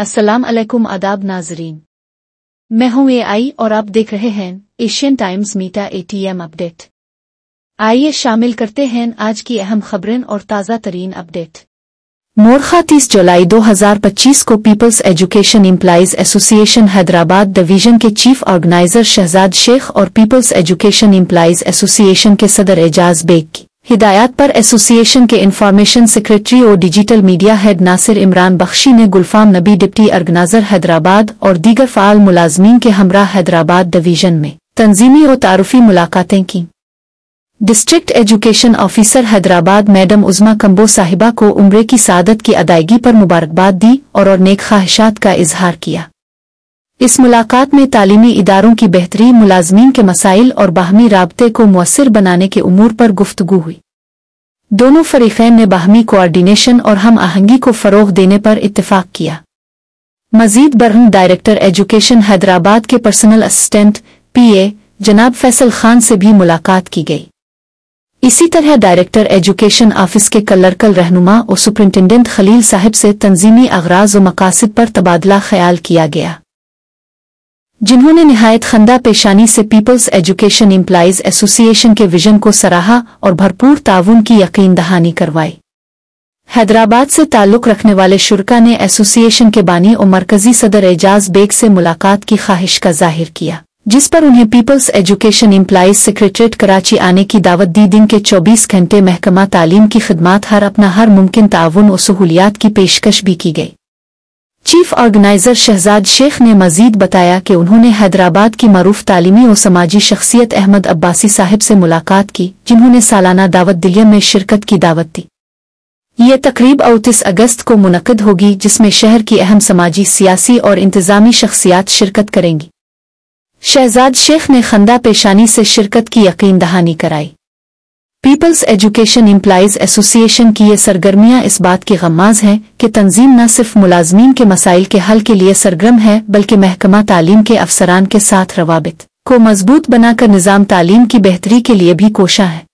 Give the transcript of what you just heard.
अस्सलाम अलैकुम आदाब नाजरीन, मैं हूं AI और आप देख रहे हैं एशियन टाइम्स मीटा ATM अपडेट। आइए शामिल करते हैं आज की अहम खबरें और ताज़ा तरीन अपडेट। मोरखा 30 जुलाई 2025 को peoples education employees association Hyderabad division के चीफ ऑर्गेनाइजर शहजाद शेख और पीपल्स एजुकेशन एम्प्लॉइज एसोसिएशन के सदर एजाज बेग की हिदायत पर एसोसिएशन के इंफॉर्मेशन सेक्रेटरी और digital media head Nasir Imran Bakhshi ने गुलफाम नबी डिप्टी ऑर्गेनाइजर हैदराबाद और दीगर फ़ाल मुलाजमीन के हमरा हैदराबाद डिवीजन में तंजीमी और तारुफी मुलाकातें की। District education officer Hyderabad madam Uzma Kambo साहिबा को उम्रे की सादत की अदायगी पर मुबारकबाद दी और नेक ख्वाहिशात का इजहार किया। इस मुलाकात में तालीमी इदारों की बेहतरी, मुलाजमीन के मसाइल और बाहमी राबते को मुअस्सिर बनाने के उमूर पर गुफ्तगू हुई। दोनों फरीकैन ने बाहमी कोऑर्डिनेशन और हम आहंगी को फ़रोग़ देने पर इत्तिफ़ाक़ किया। मज़ीद बरहम डायरेक्टर एजुकेशन हैदराबाद के पर्सनल असिस्टेंट PA जनाब फैसल खान से भी मुलाकात की गई। इसी तरह डायरेक्टर एजुकेशन ऑफिस के क्लर्कल रहनुमा और सुपरिंटेंडेंट खलील साहिब से तंजीमी अगराज व मकासद पर तबादला ख्याल किया गया, जिन्होंने निहायत खंदा पेशानी से पीपल्स एजुकेशन एम्प्लॉइज एसोसिएशन के विजन को सराहा और भरपूर ताउन की यकीन दहानी करवाई। हैदराबाद से ताल्लुक़ रखने वाले शुरका ने एसोसिएशन के बानी और मरकजी सदर एजाज बेग से मुलाकात की ख्वाहिश का जाहिर किया, जिस पर उन्हें peoples education employees secretariat Karachi आने की दावत दी। दिन के 24 घंटे महकमा तालीम की खिदमात अपना हर मुमकिन ताउन और सहूलियात की पेशकश भी की गई। चीफ ऑर्गेनाइजर शहजाद शेख ने मजीद बताया कि उन्होंने हैदराबाद की मरूफ तालीमी और समाजी शख्सियत अहमद अब्बासी साहिब से मुलाकात की, जिन्होंने सालाना दावत दिलिया में शिरकत की दावत दी। ये तकरीब 29 अगस्त को मुनक़िद होगी, जिसमें शहर की अहम समाजी, सियासी और इंतज़ामी शख्सियात शिरकत करेंगी। शहजाद शेख ने खंदा पेशानी से शिरकत की यकीन दहानी कराई। पीपल्स एजुकेशन एम्प्लॉइज एसोसिएशन की ये सरगर्मियां इस बात की गम्माज हैं कि तंजीम न सिर्फ मुलाजमीन के मसाइल के हल के लिए सरगर्म है, बल्कि महकमा तालीम के अफसरान के साथ रवाबित को मजबूत बनाकर निज़ाम तालीम की बेहतरी के लिए भी कोशा है।